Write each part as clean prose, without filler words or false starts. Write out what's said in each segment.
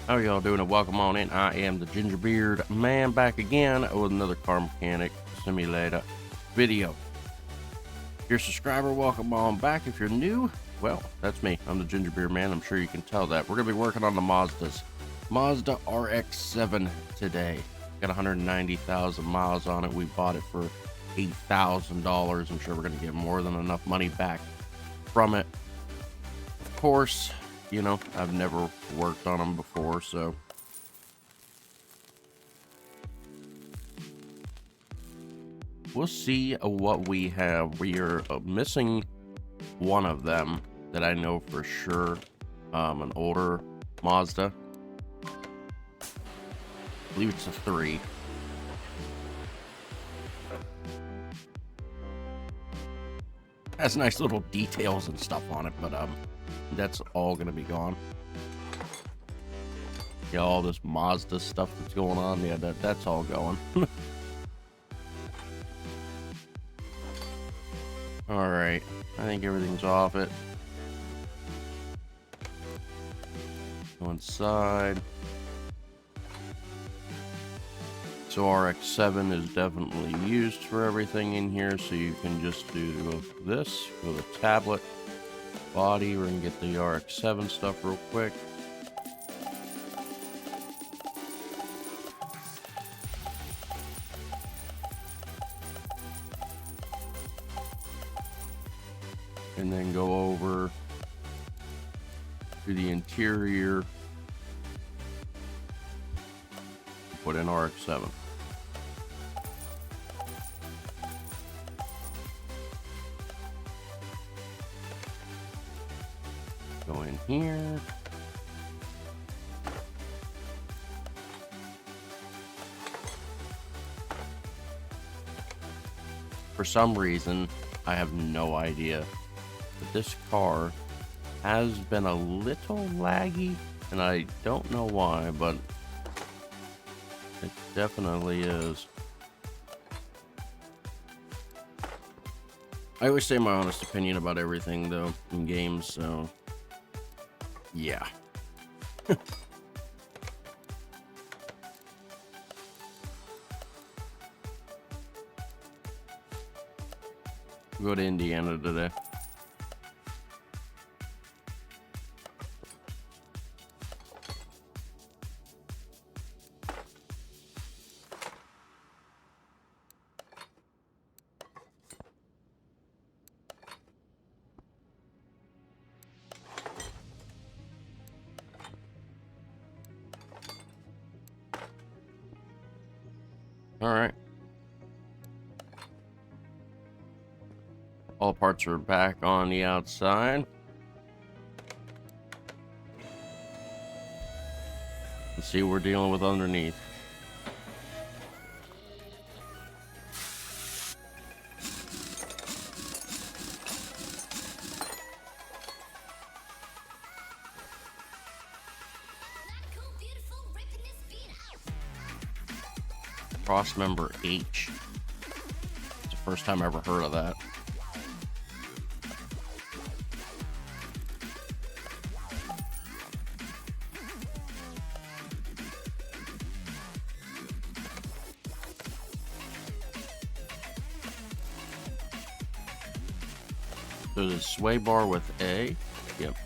How y'all doing? And welcome on in. I am the Gingerbeerdman, back again with another car mechanic simulator video. If you're a subscriber, welcome on back. If you're new, well, that's me. I'm the Gingerbeerdman. I'm sure you can tell that. We're going to be working on the Mazdas. Mazda RX-7 today. Got 190,000 miles on it. We bought it for $8,000. I'm sure we're going to get more than enough money back from it. Of course, you know, I've never worked on them before, so we'll see what we have. We are missing one of them that I know for sure. An older Mazda. I believe it's a 3. Has nice little details and stuff on it, but that's all gonna be gone. Yeah, all this Mazda stuff that's going on, yeah, that's all going. All right, I think everything's off it. Go inside. So RX-7 is definitely used for everything in here, so you can just do this with a tablet. Body, we're gonna get the RX-7 stuff real quick. And then go over to the interior. Put in RX-7. Go in here. For some reason, I have no idea, but this car has been a little laggy, and I don't know why, but it definitely is. I always say my honest opinion about everything, though, in games, so yeah. Go to Indiana today. All right. All parts are back on the outside. Let's see what we're dealing with underneath. Cross member H. It's the first time I ever heard of that. There's a sway bar with A. Yep.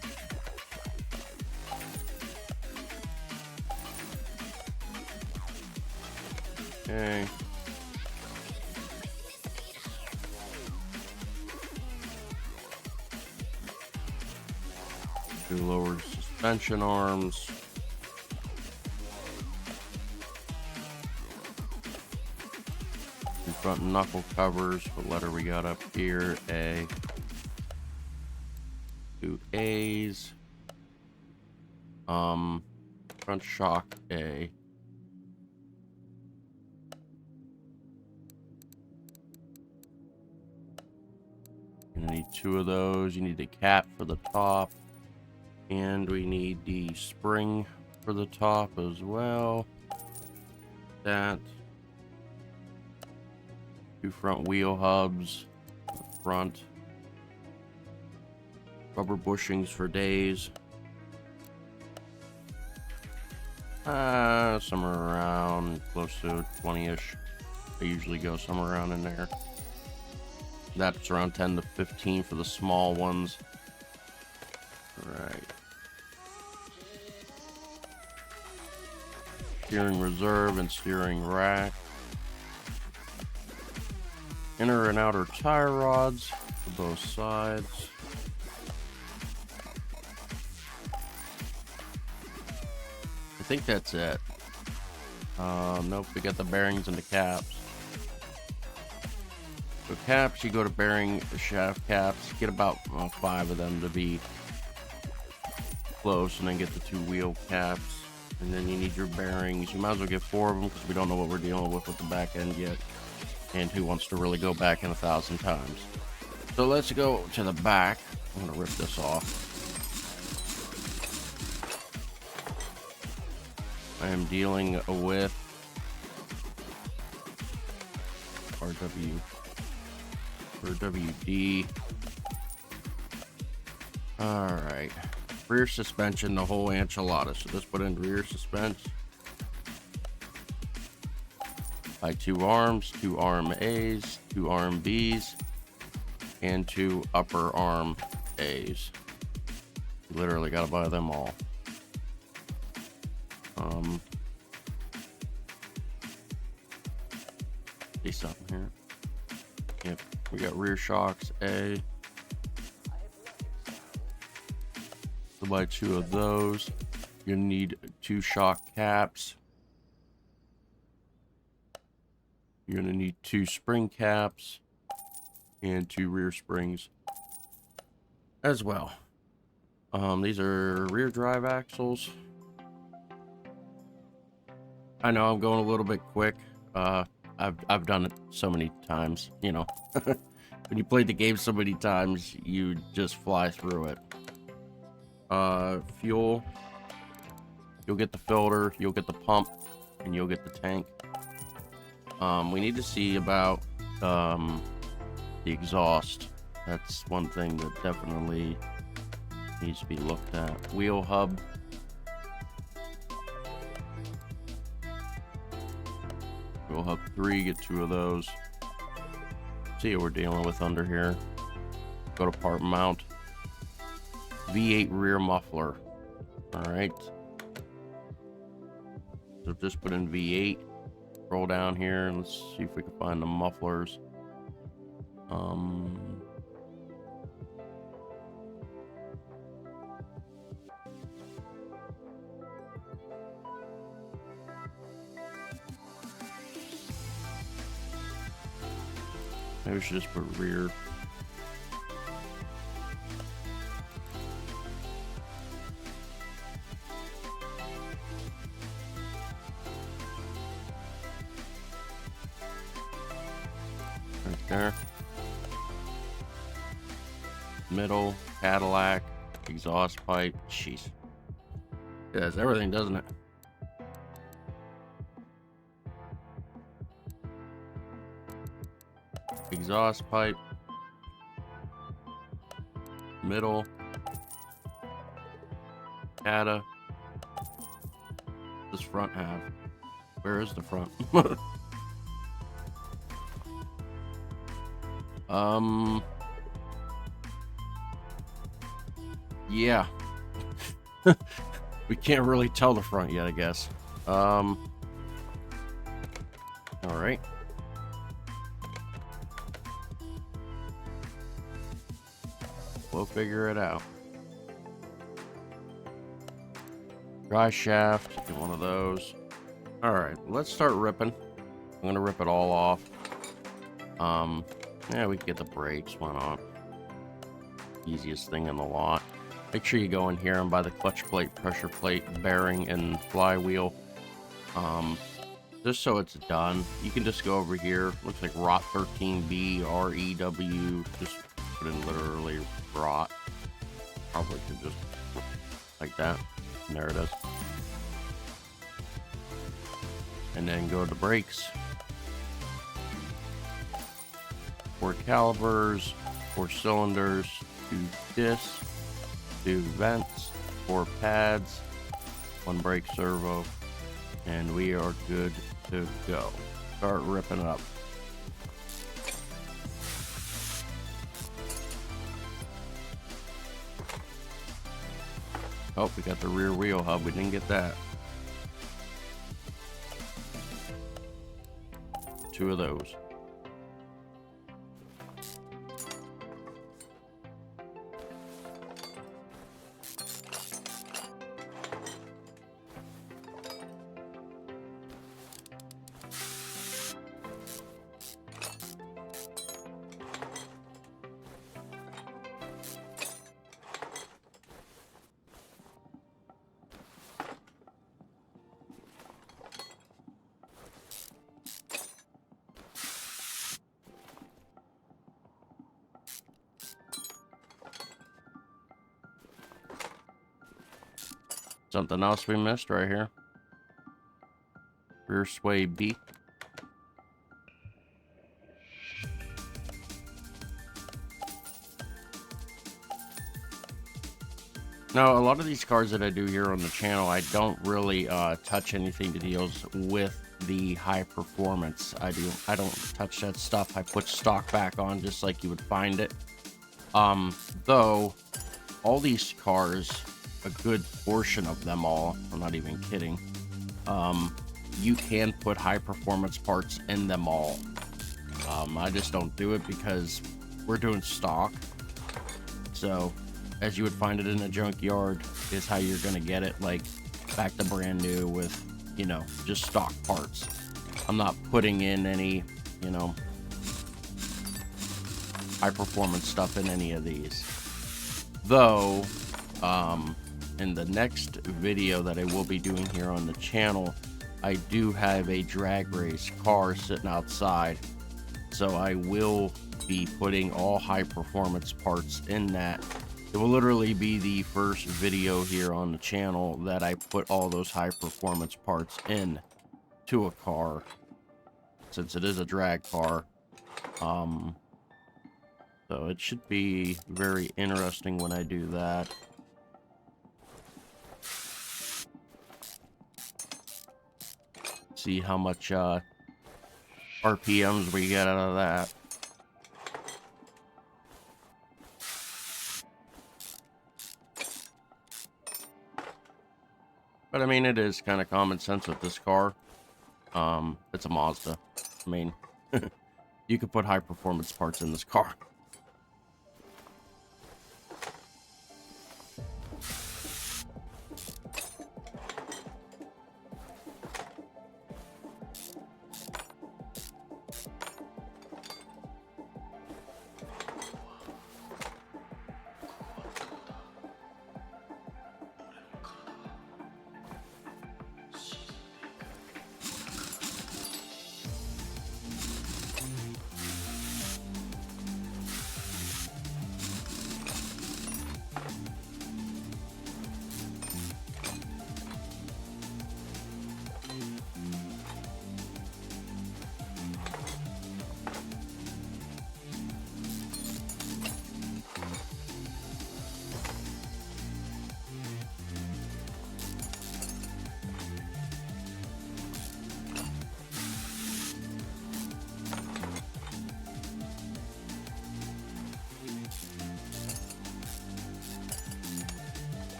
Okay. Two lowered suspension arms. Two front knuckle covers. What letter we got up here? A. Two A's. Front shock A. You need 2 of those. You need the cap for the top, and we need the spring for the top as well. That. 2 front wheel hubs. Front. Rubber bushings for days. Somewhere around close to 20-ish. I usually go somewhere around in there. That's around 10 to 15 for the small ones. Right. Steering reserve and steering rack. Inner and outer tire rods for both sides. I think that's it. Nope, we got the bearings and the caps. So caps, you go to bearing shaft caps, get about 5 of them to be close, and then get the 2 wheel caps. And then you need your bearings. You might as well get 4 of them because we don't know what we're dealing with the back end yet. And who wants to really go back in 1,000 times? So let's go to the back. I'm gonna rip this off. I am dealing with WD. Alright. Rear suspension, the whole enchilada. So let's put in rear suspension. By 2 arms, 2 arm A's, 2 arm B's, and 2 upper arm A's. You literally gotta buy them all. See something here. Yep, we got rear shocks A. So buy 2 of those. You're gonna need 2 shock caps. You're gonna need 2 spring caps and 2 rear springs as well. These are rear drive axles. I know I'm going a little bit quick. I've done it so many times, you know. When you play the game so many times, you just fly through it. Fuel. You'll get the filter, you'll get the pump, and you'll get the tank. We need to see about the exhaust. That's one thing that definitely needs to be looked at. Wheel hub. Wheel hub 3, get 2 of those. See what we're dealing with under here. Go to part mount. V8 rear muffler. Alright. So just put in V8. Scroll down here and let's see if we can find the mufflers. Maybe we should just put rear. Right there. Middle, Cadillac, exhaust pipe. Jeez. It does everything, doesn't it? Exhaust pipe, middle, Cata. This front half. Where is the front? Yeah. We can't really tell the front yet, I guess. All right. We'll figure it out. Dry shaft, get one of those. All right, let's start ripping. I'm gonna rip it all off. Yeah, we can get the brakes, why not? Easiest thing in the lot. Make sure you go in here and buy the clutch plate, pressure plate, bearing, and flywheel. Just so it's done. You can just go over here. Looks like ROT 13B, REW. Just put in literally ROT. Probably could just like that. And there it is. And then go to brakes. 4 calipers, 4 cylinders, 2 discs, 2 vents, 4 pads, 1 brake servo, And we are good to go. Start ripping up. Oh, we got the rear wheel hub. We didn't get that. 2 of those. Something else we missed right here. Rear sway B. Now, a lot of these cars that I do here on the channel, I don't really touch anything that deals with the high performance. I don't touch that stuff. I put stock back on just like you would find it. Though all these cars, a good portion of them all, I'm not even kidding, you can put high performance parts in them all. I just don't do it because we're doing stock. So as you would find it in a junkyard is how you're gonna get it, like back to brand new with, you know, just stock parts. I'm not putting in any, you know, high performance stuff in any of these. Though, in the next video that I will be doing here on the channel, I do have a drag race car sitting outside. So I will be putting all high performance parts in that. It will literally be the first video here on the channel that I put all those high performance parts in to a car, since it is a drag car. So it should be very interesting when I do that. See how much RPMs we get out of that. But I mean, it is kind of common sense with this car. It's a Mazda. I mean, you could put high performance parts in this car.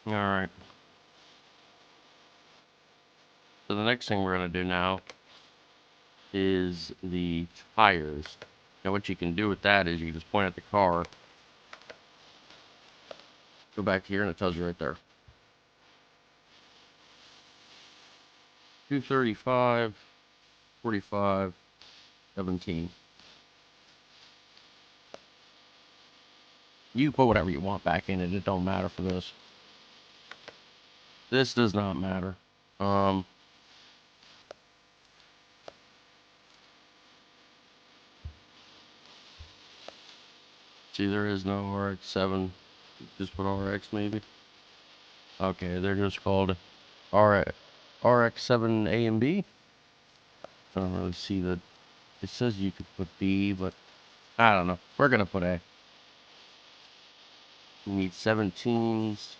All right. So the next thing we're going to do now is the tires. Now what you can do with that is you can just point at the car, go back here, and it tells you right there. 235, 45, 17. You can put whatever you want back in it. It don't matter for this. This does not matter. See, there is no RX-7. Just put RX maybe. Okay, they're just called RX-7 A and B. I don't really see that. It says you could put B, but I don't know. We're gonna put A. You need 17s.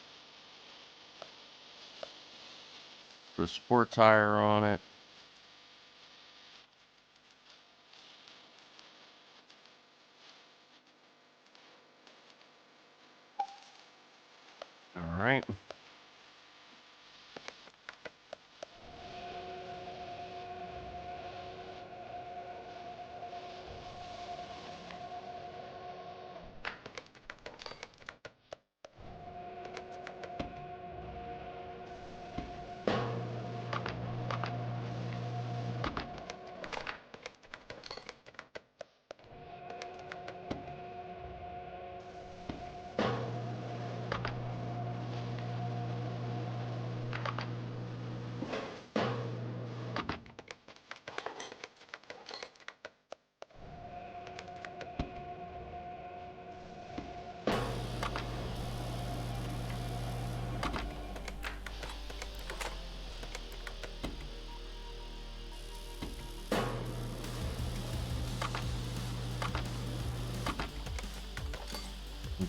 Put a sport tire on it. All right.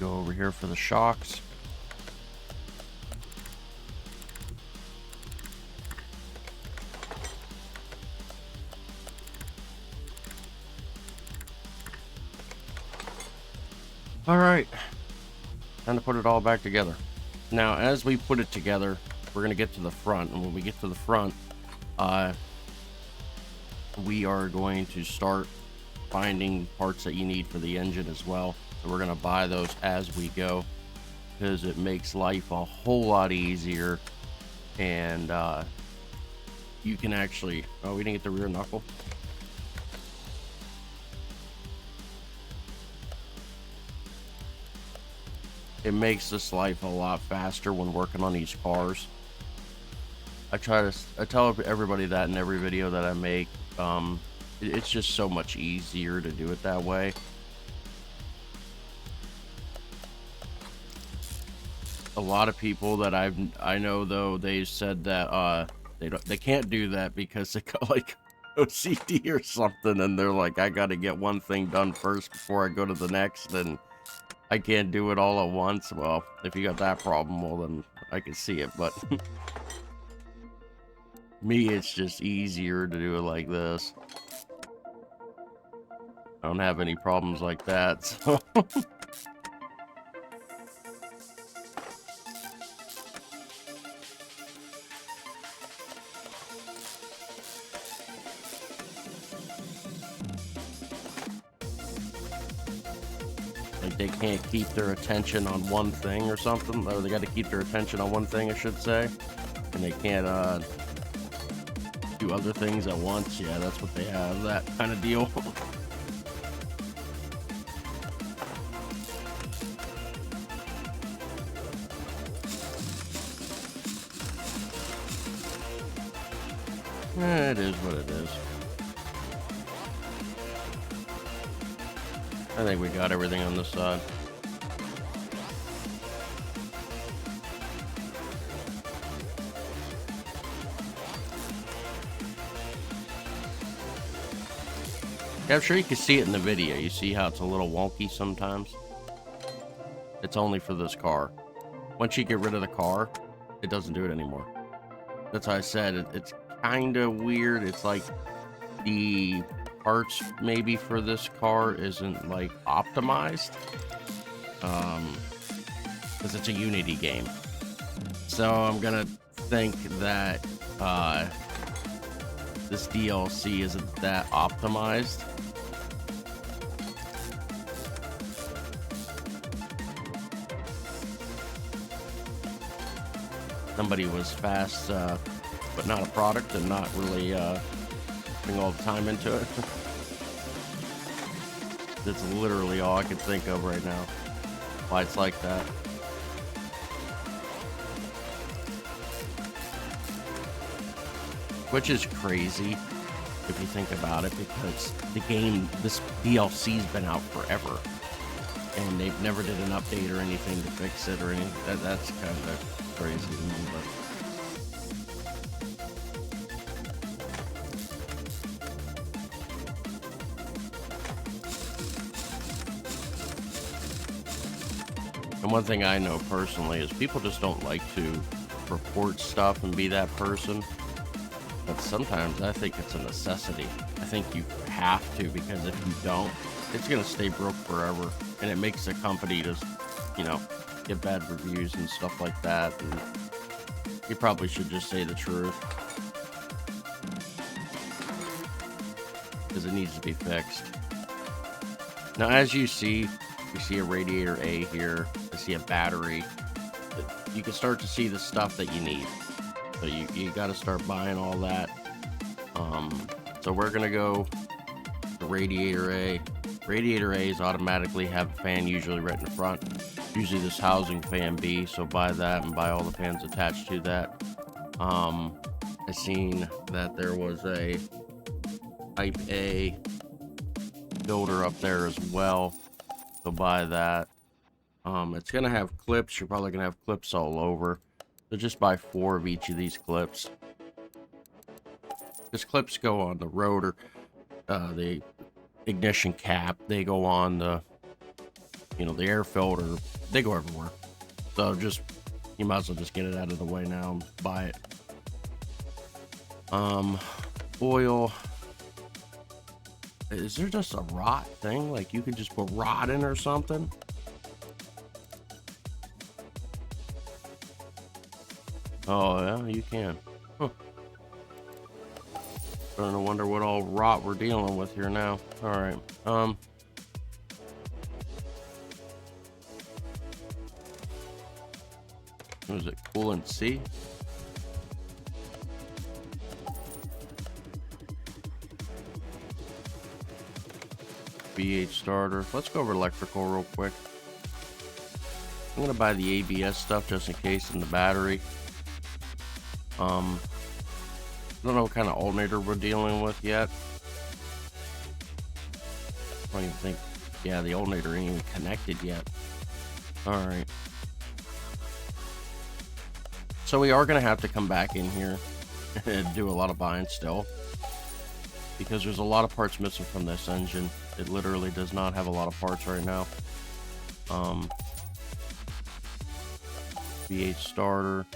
Go over here for the shocks. All right, time to put it all back together. Now, as we put it together, we're gonna get to the front, and when we get to the front, we are going to start finding parts that you need for the engine as well. So we're gonna buy those as we go, because it makes life a whole lot easier, and you can actually, oh, we didn't get the rear knuckle. It makes this life a lot faster when working on these cars. I tell everybody that in every video that I make. It's just so much easier to do it that way. A lot of people that I know though, they said that they can't do that because they got like OCD or something, and they're like, I got to get one thing done first before I go to the next, and I can't do it all at once. Well, if you got that problem, well then I can see it, but me, it's just easier to do it like this. I don't have any problems like that, so like they can't keep their attention on one thing or something, or they got to keep their attention on one thing, I should say, and they can't do other things at once. Yeah, that's what they have, that kind of deal. It is what it is. I think we got everything on this side. Yeah, I'm sure you can see it in the video. You see how it's a little wonky sometimes? It's only for this car. Once you get rid of the car, it doesn't do it anymore. That's why I said it's kind of weird. It's like the parts maybe for this car isn't like optimized, because it's a Unity game. So I'm gonna think that this DLC isn't that optimized. Somebody was fast, but not a product, and not really putting all the time into it. That's literally all I can think of right now. Why it's like that. Which is crazy if you think about it, because this DLC's been out forever, and they've never did an update or anything to fix it or anything. That's kind of crazy to me, but. And one thing I know personally is people just don't like to report stuff and be that person. But sometimes I think it's a necessity. I think you have to, because if you don't, it's going to stay broke forever. And it makes the company just, get bad reviews and stuff like that. And you probably should just say the truth, because it needs to be fixed. Now, as you see a radiator A here. I see a battery. You can start to see the stuff that you need. So you got to start buying all that. So we're gonna go to radiator A. Radiator A's automatically have a fan usually right in the front. Usually this housing fan B. So buy that and buy all the fans attached to that. I seen that there was a Type A builder up there as well. So buy that. It's gonna have clips. You're probably gonna have clips all over. So just buy 4 of each of these clips. These clips go on the rotor, the ignition cap. They go on the, the air filter. They go everywhere. So you might as well just get it out of the way now and buy it. Oil. Is there just a rot thing? Like you could just put rot in or something? Oh yeah, you can. Huh. Starting to wonder what all rot we're dealing with here now. All right. What is it? Coolant C? V8 starter. Let's go over electrical real quick. I'm gonna buy the ABS stuff just in case in the battery. I don't know what kind of alternator we're dealing with yet. I don't even think, yeah, the alternator ain't even connected yet. All right. So we are gonna have to come back in here and do a lot of buying still, because there's a lot of parts missing from this engine. It literally does not have a lot of parts right now. V8 starter.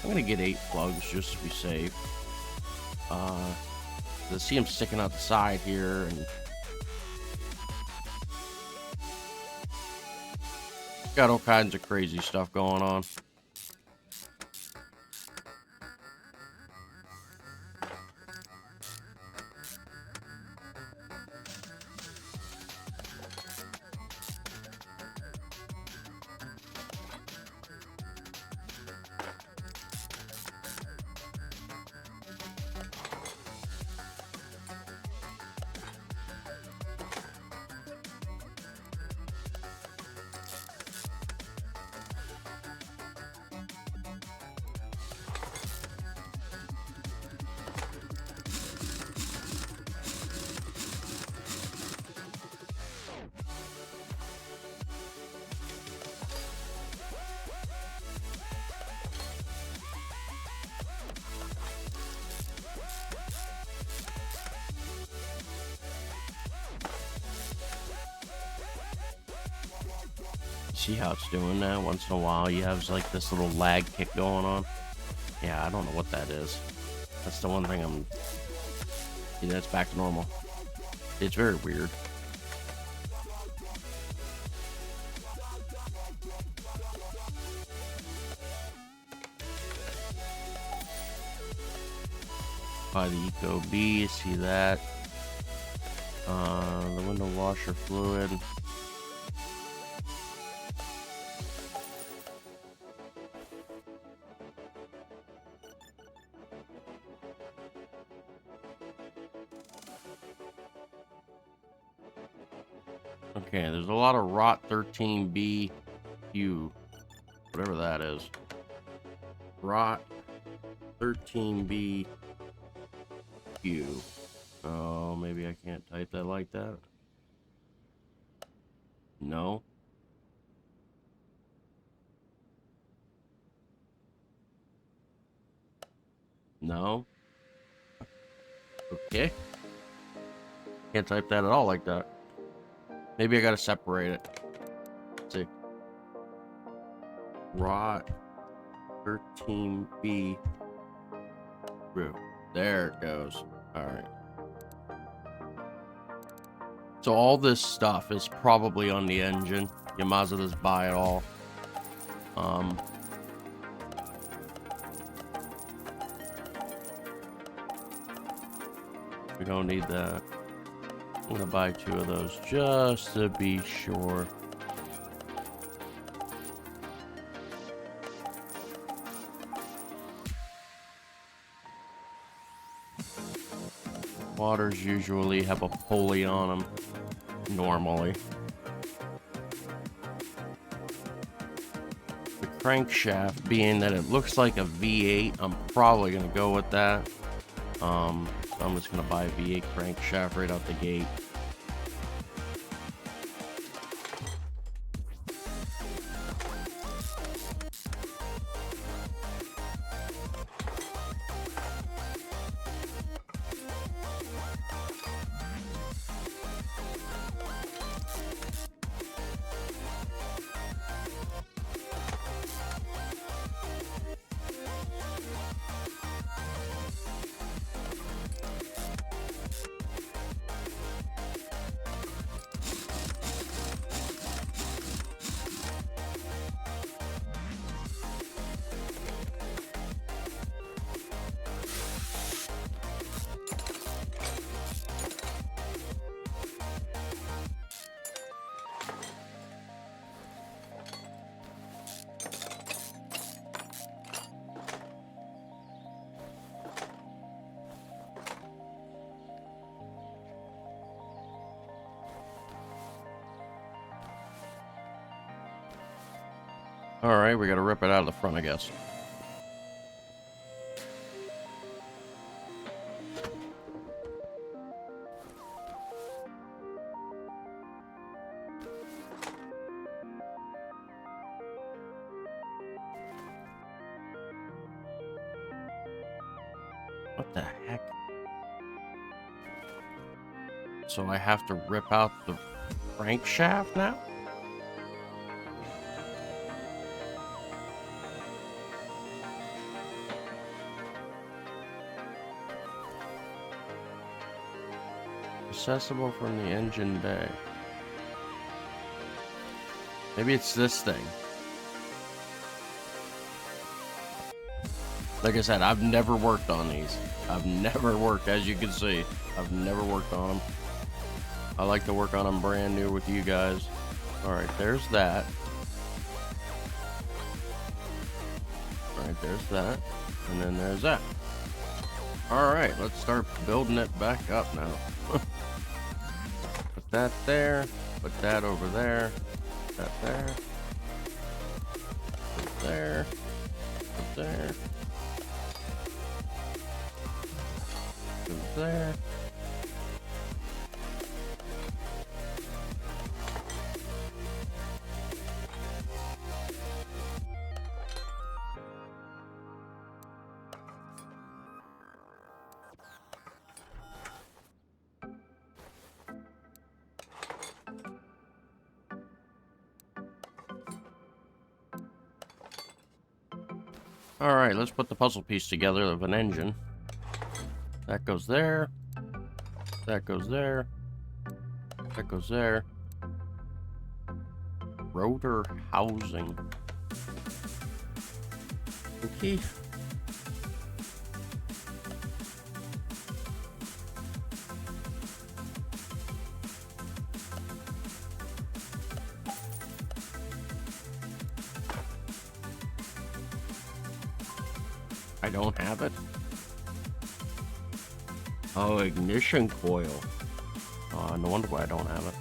I'm gonna get 8 plugs just to be safe. I see them sticking out the side here, and got all kinds of crazy stuff going on. See how it's doing now? Once in a while you have like this little lag kick going on. Yeah, I don't know what that is. That's the one thing that's back to normal. It's very weird. Apply the Eco B, see that. The window washer fluid. Okay, there's a lot of rot 13B Q, whatever that is. Rot 13B Q. Oh, maybe I can't type that like that. No. No. Okay. Can't type that at all like that. Maybe I gotta separate it. Let's see. Rot 13B Brew. There it goes. Alright. So all this stuff is probably on the engine. Your Mazda's buy it all. We don't need that. I'm gonna buy 2 of those just to be sure. Waters usually have a pulley on them, normally. The crankshaft, being that it looks like a V8, I'm probably gonna go with that. So I'm just gonna buy a V8 crankshaft right out the gate. Alright, we gotta rip it out of the front, I guess. What the heck? So I have to rip out the crankshaft now? Accessible from the engine bay. Maybe it's this thing. Like I said, I've never worked on these. I've never worked, as you can see. I've never worked on them. I like to work on them brand new with you guys. Alright, there's that. Alright, there's that. And then there's that. Alright, let's start building it back up now. Put that there. Put that over there. Put that there. Put there. Put there. Put there. Alright, let's put the puzzle piece together of an engine. That goes there. That goes there. That goes there. Rotor housing. Okay. I don't have it. Oh, ignition coil. No wonder why I don't have it.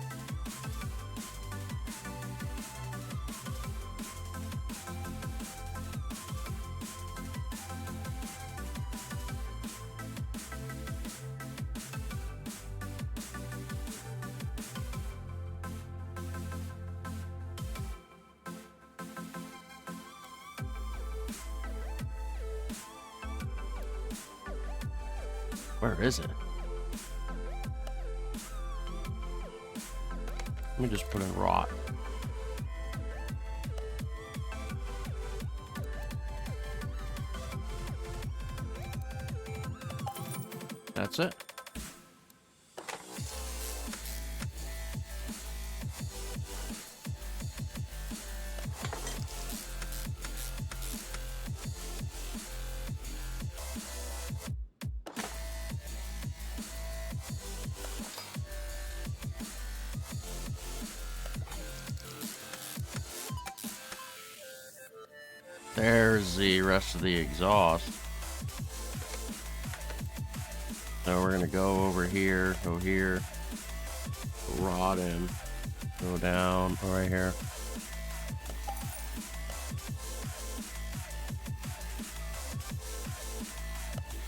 Where is it? Let me just put in rot. That's it. There's the rest of the exhaust. So we're gonna go over here, go here, rod in, go down right here.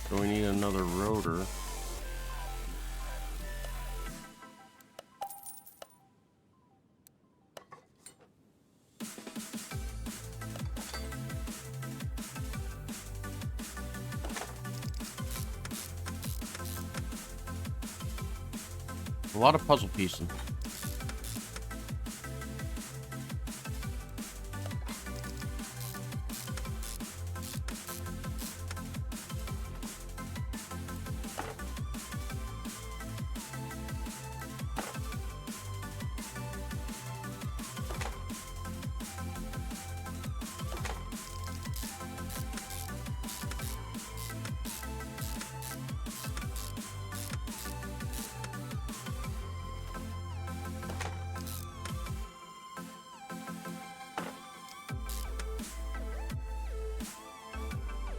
So we need another rotor. A lot of puzzle piecing.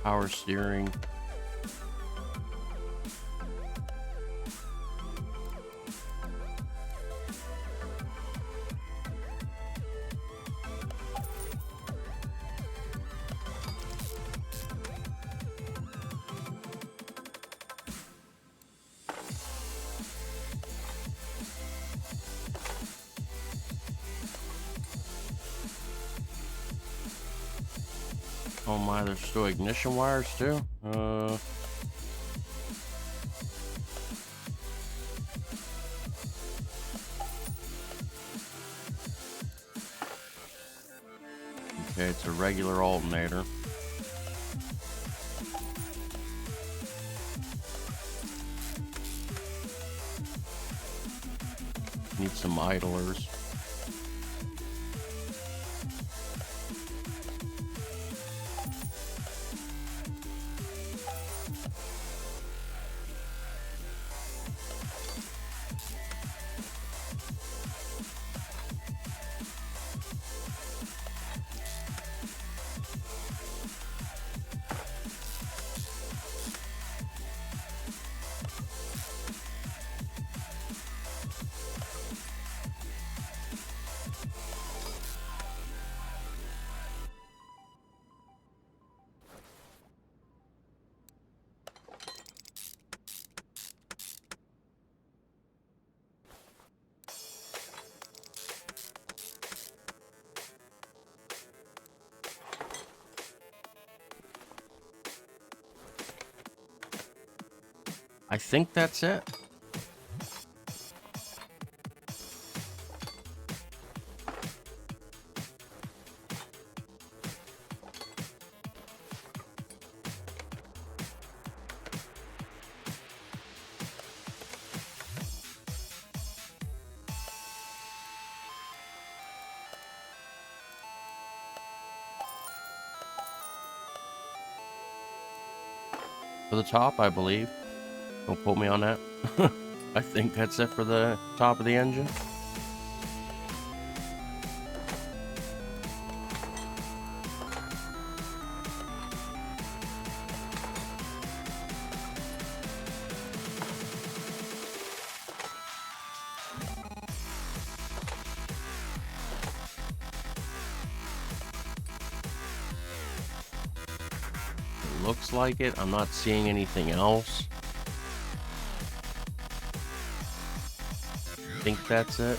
Power steering. Oh my, there's still ignition wires too. Okay, it's a regular alternator. Need some idlers. I think that's it. For the top, I believe. Don't quote me on that. I think that's it for the top of the engine. looks like it. I'm not seeing anything else. I think that's it.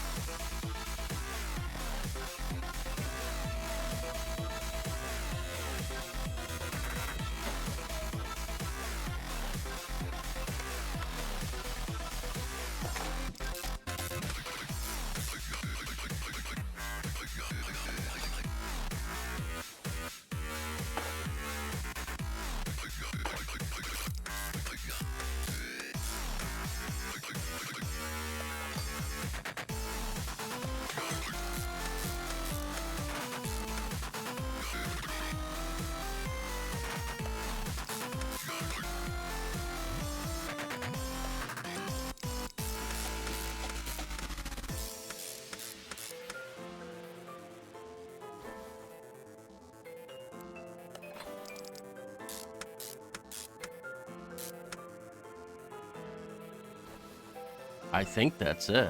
I think that's it.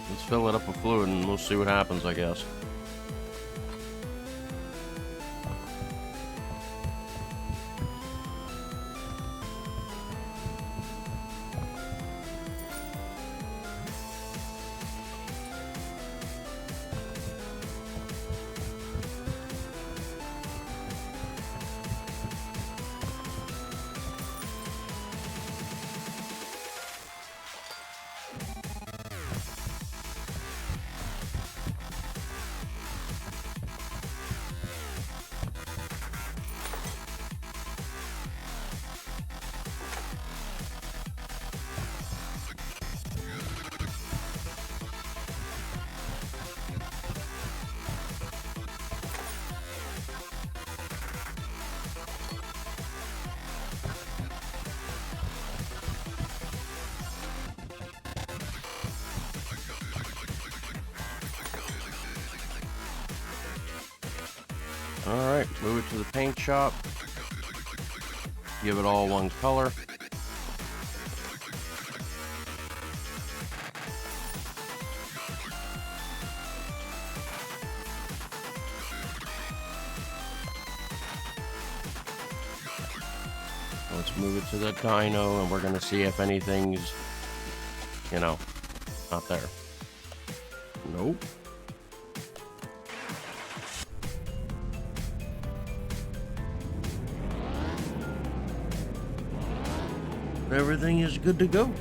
Let's fill it up with fluid and we'll see what happens, I guess. Alright, move it to the paint shop. Give it all one color. Let's move it to the dyno and we're going to see if anything's, you know, not there. Nope. Everything is good to go.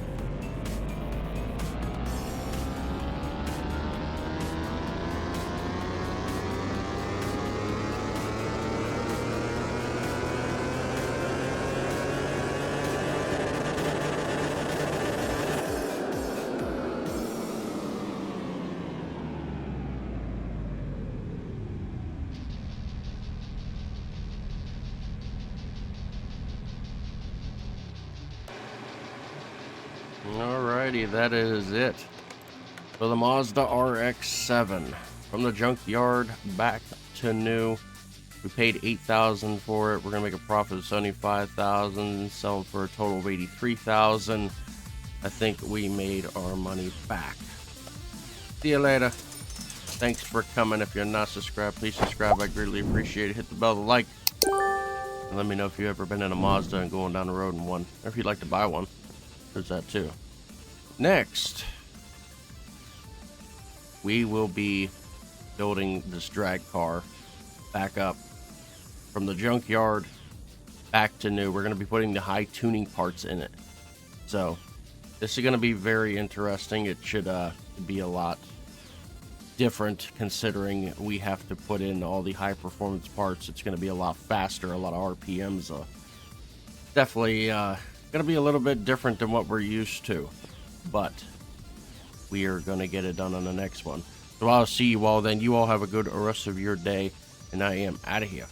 Alrighty, that is it for the Mazda RX-7 from the junkyard back to new. We paid $8,000 for it. We're gonna make a profit of $75,000, sell it for a total of $83,000. I think we made our money back. See you later. Thanks for coming. If you're not subscribed, please subscribe. I greatly appreciate it. Hit the bell to like, and let me know if you've ever been in a Mazda and going down the road in one, or if you'd like to buy one. There's that too. Next, we will be building this drag car back up from the junkyard back to new. We're going to be putting the high tuning parts in it. So this is going to be very interesting. It should be a lot different considering we have to put in all the high performance parts. It's going to be a lot faster, a lot of RPMs. Definitely going to be a little bit different than what we're used to. But we are going to get it done on the next one. So I'll see you all then. You all have a good rest of your day, and I am out of here.